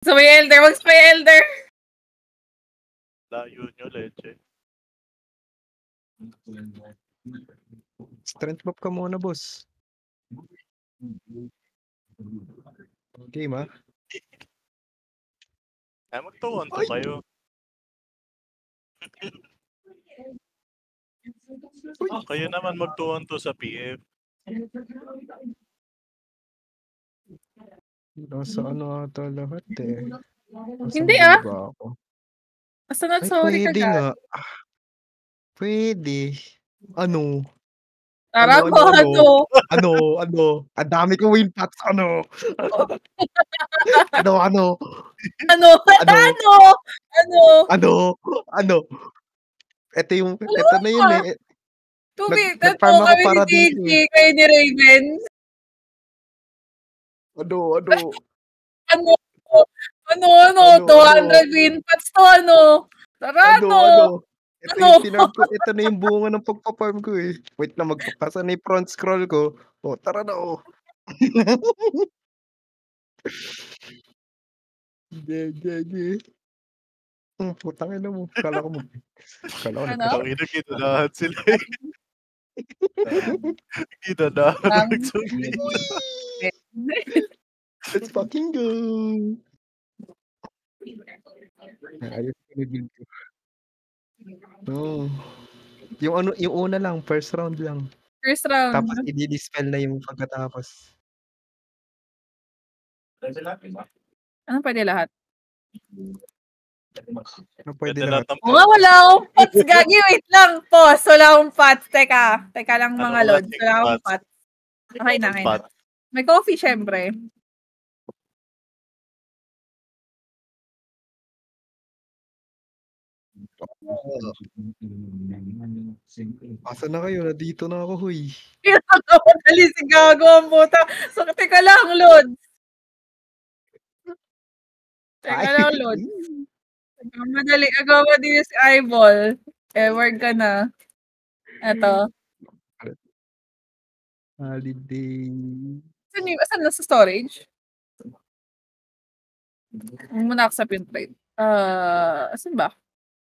So may elder, wag may elder. Layo nyo, leche. Strength buff ka muna, boss. Okay, ma? Ay, magtuwan to kayo. Kayo naman magtuwan to sa PF. Nasa ano ata lahat eh. Hindi ah. Ba ako? Basta not Ay, sorry ka pwede dyan. nga. Pwede. Ano? Tara mo, ano? Ano? Ang dami ko win packs. Ano? Ano? Ito na yun eh. Nag-farm ako kami para ni dito DJ, kayo ni Raven. Ano? 200 win packs to, ano? Tara, ano? Ito na yung bunga ng pagpa-farm ko eh. Wait na, magpapasa na yung front scroll ko. O, tara na oh. Gege. Putang ina mo. Kala ko Kita lahat sila eh. Kita lahat nagsabi. Let's fucking go. Ayos ko na ko. No. Yung una lang, first round lang. First round. Tapos i-dispel na yung pagkatapos. Ano pwede lahat? Ano pwede lahat? Wala akong pots, gagi. Wait lang. Pause. Wala akong pots. Teka lang mga lods. Wala akong pots. Okay na. May coffee, syempre. Asa na kayo? Dito na ako, huy. Pinakamadali si Gago ang puta. So, teka lang, Lods. Madali. Agawa din si Eyeball. Word ka na. Eto. Holiday. Saan na sa storage? Muna ako sa pin trade. Asan ba?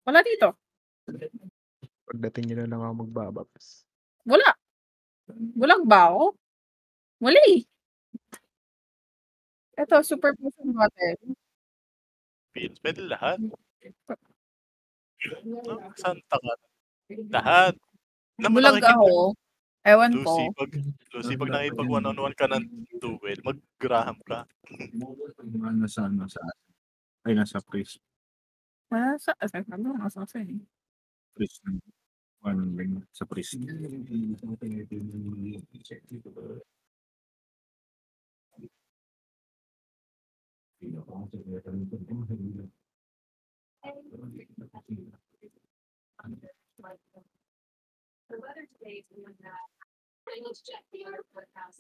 Wala dito. Pagdating nyo na lang ako magbabaps. Wala. Bulag ba ako? Muli. Ito, super potion water. Pwede lahat. Santa ka. Lahat. Bulag ako. Ewan ko. Lucy, pag nakipag one-on-one ka ng duel, mag-graham ka. Nasa priest. Nasa Priest na. Sa priest.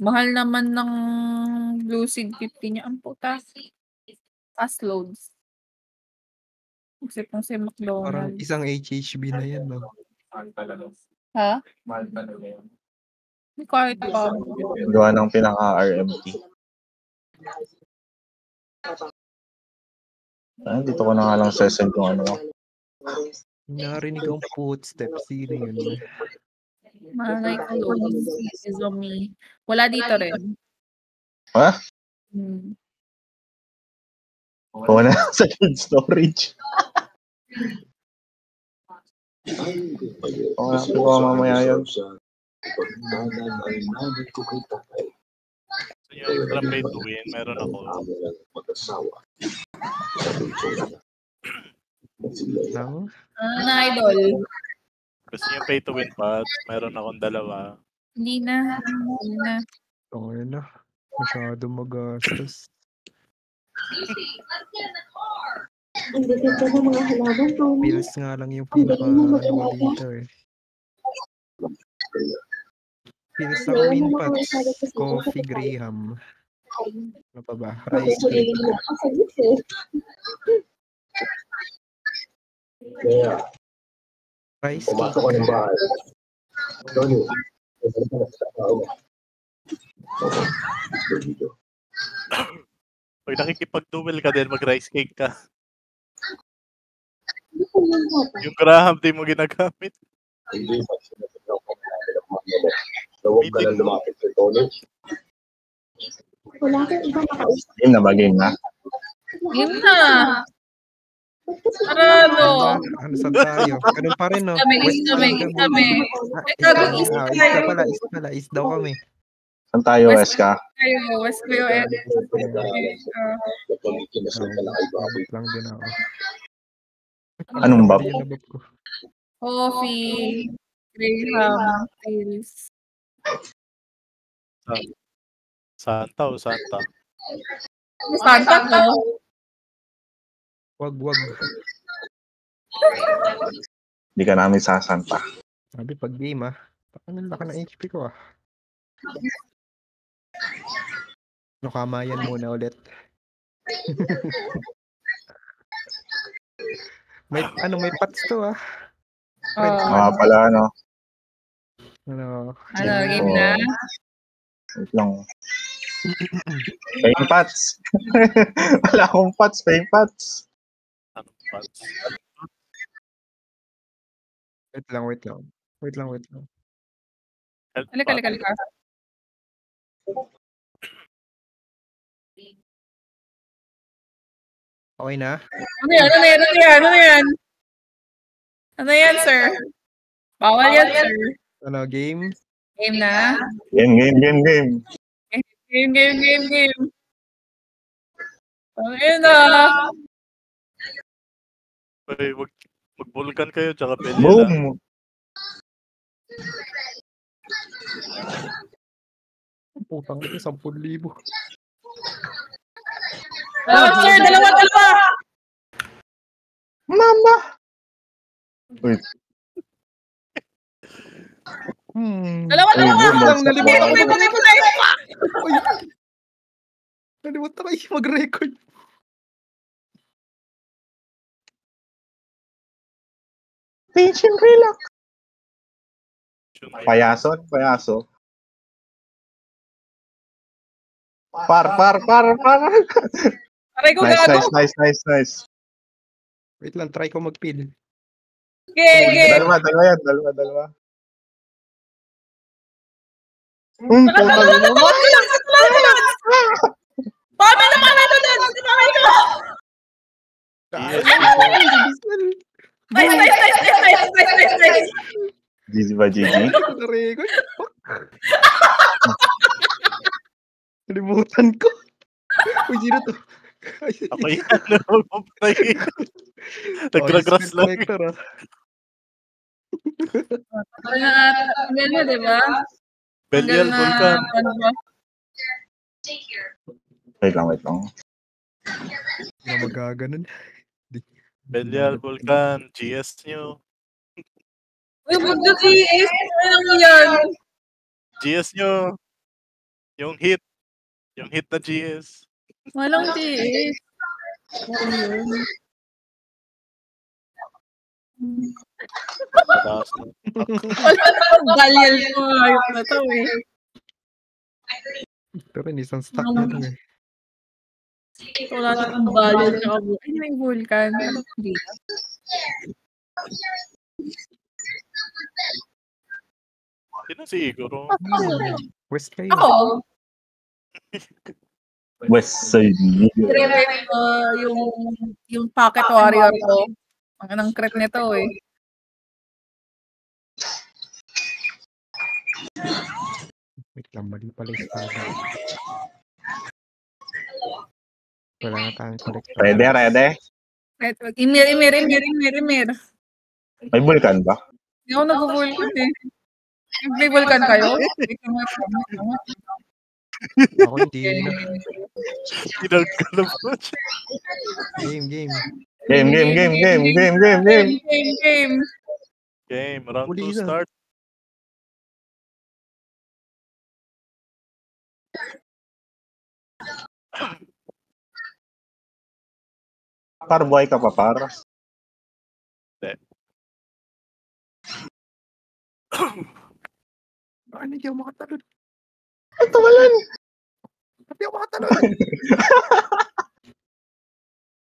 Mahal naman ng Blue Seed 50 niya. Ang puta. As loads. Isip mo si McDonald's. Parang isang HHB na yan, no? Ha? Kahit pa. Gawa ng pinaka-RMT. Dito ko na nga lang sesend kung ano. Narinig ang footsteps. Sino yun? Malay ko loads. Izumi. Wala dito rin. Ha? Wala sa storage. Ko mamaya yun. Yung pay to win, meron ako. Idol. Gusto niyo pay to win pa, meron akong dalawa. Hindi na. Okay na. Masyado magastos. Ang ganda ng mga halaman to. Pills nga lang yung pinaka-ano dito eh. Pills ng Winpats, Coffee Graham. Ano pa ba? Rice cake. Rice cake. Pag nakikipag-duel ka din, mag-rice cake ka. Yung Graham, di mo ginagamit. Meeting mo. Wala kang iba makausap. Game na ba? Game na? Game na. Para ano? Ano saan tayo? Ganun pa rin, no? Kami, West kami, pa rin kami. kami. East pala. East daw kami. Saan tayo, West ka? West kayo, and Wait lang din ako. Anong bab? Coffee, Graham, Pills. Santa o Santa? Santa ko. Wag. Hindi ka namin sasanta. Sabi pag game Paano laka ng HP ko Kamayan muna ulit. may pats to Pala, ano? Game na? Wait lang. Fame Pats. Wala akong Pats, Fame Pats. Anong Pats? Wait lang. Halika. Okay na? Ano yan, sir? Bawal yan, sir. Ano, game? Game na? Game. Game. Ayun na. Uy, mag-vulkan kayo, tsaka pwede lang. Boom! Putang ito, 10,000. Sir, dalawa. Mama! Wait. Dalawa. Nalimutan kayo mag-record. Patient relax. Payaso. Par. Aray ko gago. Nice. Wait lang, try ko mag-pin. Okay. Dalawa yan. Pamay na. Nice. GG ba, GG? Record. Nalimutan ko. Uy, sino to? Ako yan, magpapay. Nagragras lang. Ano, diba? Belial, Vulcan. Wait lang. Hindi na magaganon. Belial, Vulcan, GS nyo. Uy, mag-GS. Ano yan? GS nyo. Yung hit na GS. Walang GS. Mataas na. Wala na Dalial ko. Ayok na to Pero isang stock na lang Wala na itong Dalial na kabo. Ay, may Vulcan. Hindi. Sino si Igor? West kayo. Ako? West Side. Yung Pocket Warrior ko. Ang anong crit nito Wait lang, mali pala yung espada. Wala na tayong collector. Ready? Imir. May Vulcan ba? Hindi ako nag-Vulcan May Vulcan kayo? Ako hindi na. Pinagkalap ko siya. Game. Game, round Huli 2 na. start. Carboy ka pa, para. Hindi ako makatalon. Ay, tawalan! Hindi ako makatalon.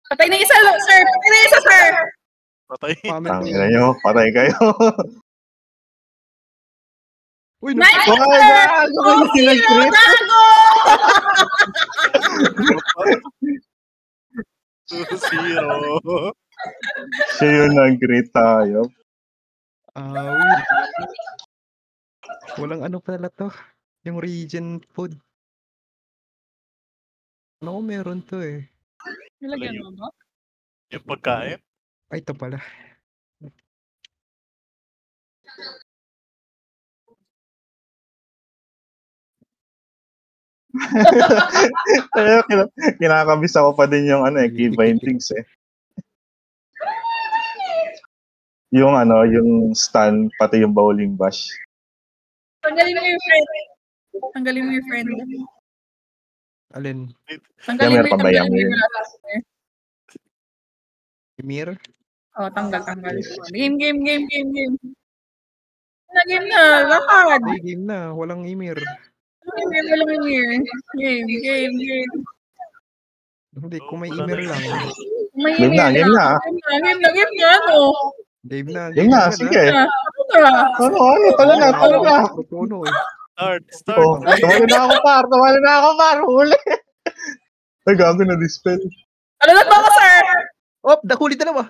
Patay na isa, sir! Patay na isa, sir! Patay. Tangina nyo, patay kayo. Uy, Nice, Why, sir! gago! Oh, Sino zero, nag-crit? gago! 2-0. Siya yung nag-crit tayo. wait. Walang ano pala to. Yung regen food. Ano ko meron to eh. Nilagyan mo ba? Yung pagkain. Ay, ito pala. Kaya kinakabis ako pa din yung key bindings eh. Yung yung stun, pati yung bowling bash. Tanggalin mo yung friend. Tanggalin mo yung friend. Alin? Tanggalin mo Yamer pa ba, tanggalin mo Yamer? yung Emir? Oh, tanggal. Game. Game na, lakad. Ay, game na. Walang Emir. Walang Emir. Game. Hindi, kung may Emir lang. May Game na, Emir game na. Game na, ano? Game na. Game na, sige. Ano na? Tala na. Puno eh. Start. Oh, tumali na ako, par. Huli. Ay, gago na dispel. Ano na to ko, sir? Oh, dahuli dalawa.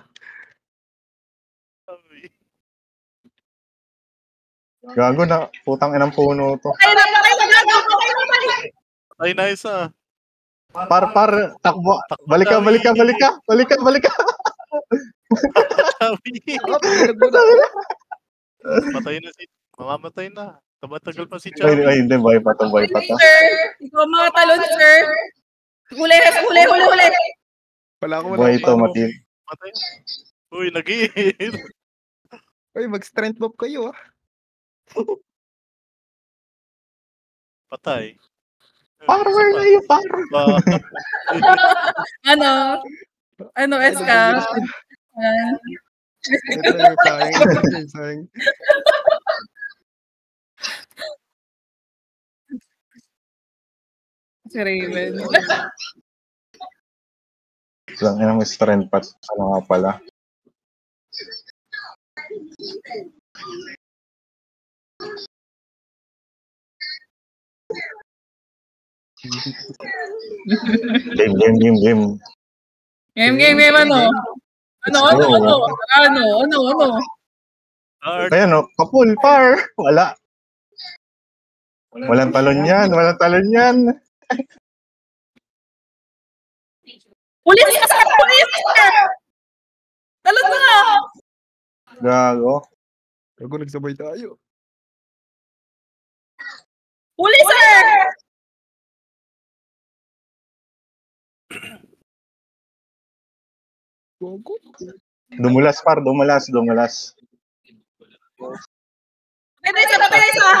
Gago na, putang inang puno to. Patay na, gago. Patay na isa. Par, takbo. Balik ka. Sabi. Oh, pinagmula. Patay na si... Mamamatay na. Tumatagal pa si Ay, Chubby. hindi, buhay pa to. Sir, ikaw mga talon, sir. Huli. Wala ko. Buhay to, Matil. Patay. Uy, nag-iit. Ay, mag-strength buff kayo ah. Patay. Par, where na yung par? Ano, Eska? Ito yung sayang. Si Raven. Lang inang strength pat. Ano nga pala? Game. Game, ano? Ano? Kaya kapul, par. Wala. Walang talon yan. Pulis ka, sir! Talon mo na! Gago. Gago, nagsabay tayo. Pulis, sir! Gago. Dumulas, par. Dumulas. Patay na isa!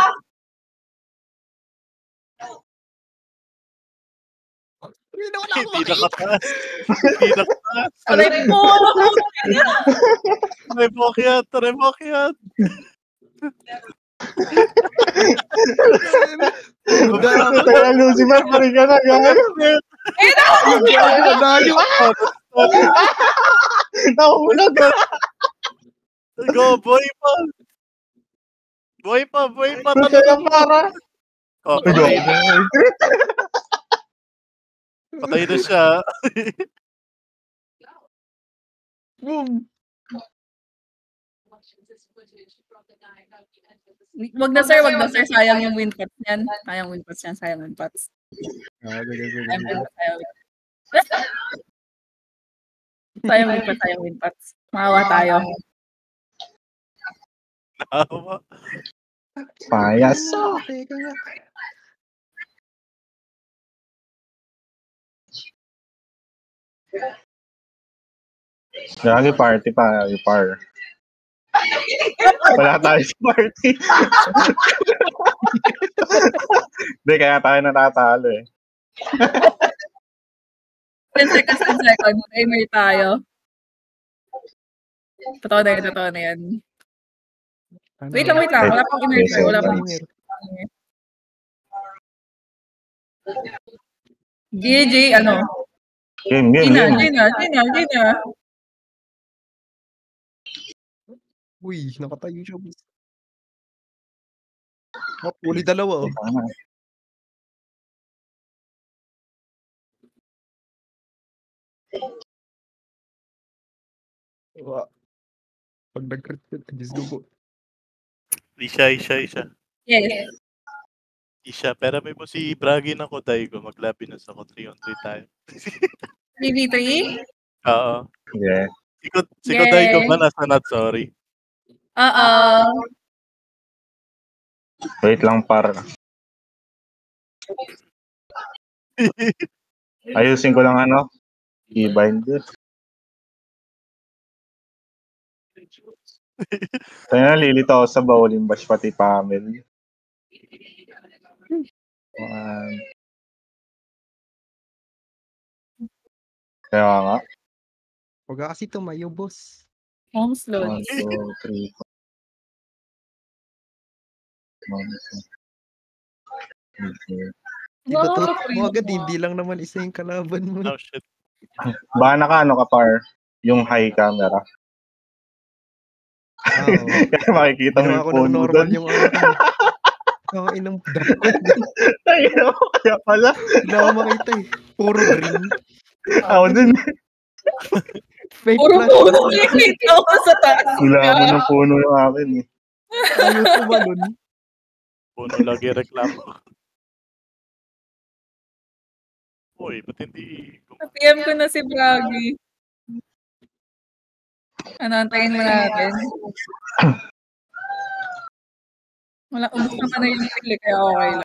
Hindi nakataas. Aray po! Taray mo akyat. Kaya Lucifer pa rin ka na. Nakahulog ka. Go, boy pa. Kaya para. Oh, patay na siya. Boom. Wag na sir. Sayang yung win pots yan. Sayang win pots. Sayang win pots. Maawa tayo. Naawa. Payaso. Teka nga. Lagi party pa, par. Wala tayo sa party. Hindi, kaya tayo natatalo eh. 10 seconds. Timer tayo. Totoo na yan. Wait lang. Wala pang emerger. GG, ano? Game. Gina. Uy, nakatayo siya. Huli dalawa. Pag nag-crit, Diyos ko po. Isha. Yes. Isha, pero may mo si Bragi ng Koday ko. Maglabi na sa 3-on-3 tayo. 3v3? Oo. Yeah. Si Koday ko ba nasa not sorry? Oo. Wait lang par. Ayusin ko lang i-bind. Kaya nalilito ako sa bowling bash pati Pamel. Kaya nga. Huwag kasi tumayo, boss. Home slow. 1, 2, 3, 4. Ito mo agad, hindi lang naman isa yung kalaban mo. Oh shit. Baka ka par, yung high camera. Kaya makikita mo yung phone mo doon. Yung inang dapat. Kaya pala. Hindi ako makita eh. Puro green. Ako din. Puro puno nakikita ko sa taas. Kailangan ng puno yung akin eh. Ayaw tumalon. Puno lagi reklamo. Uy, ba't hindi... PM ko na si Bragi. Antayin mo natin. Wala, ubus naman na yung sigli, kaya okay lang.